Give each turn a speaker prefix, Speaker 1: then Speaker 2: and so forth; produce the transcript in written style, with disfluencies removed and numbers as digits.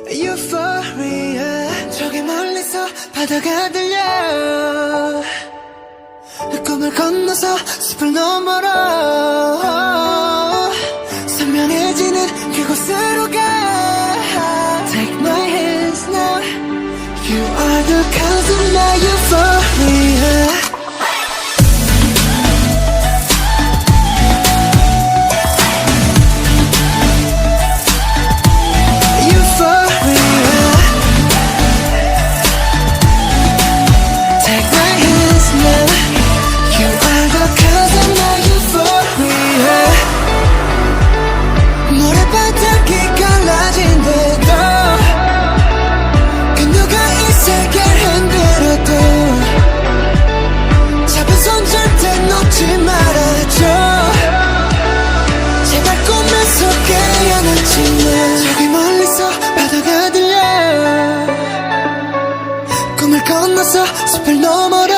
Speaker 1: Euphoria 저기 멀리서 바다가 들려 꿈을 건너서 숲을 너머로 선명해지는 그곳으로 가 Take my hands now You are the cause of my euphoria 저기 멀리서 바다가 들려 꿈을 건너서 숲을 너머로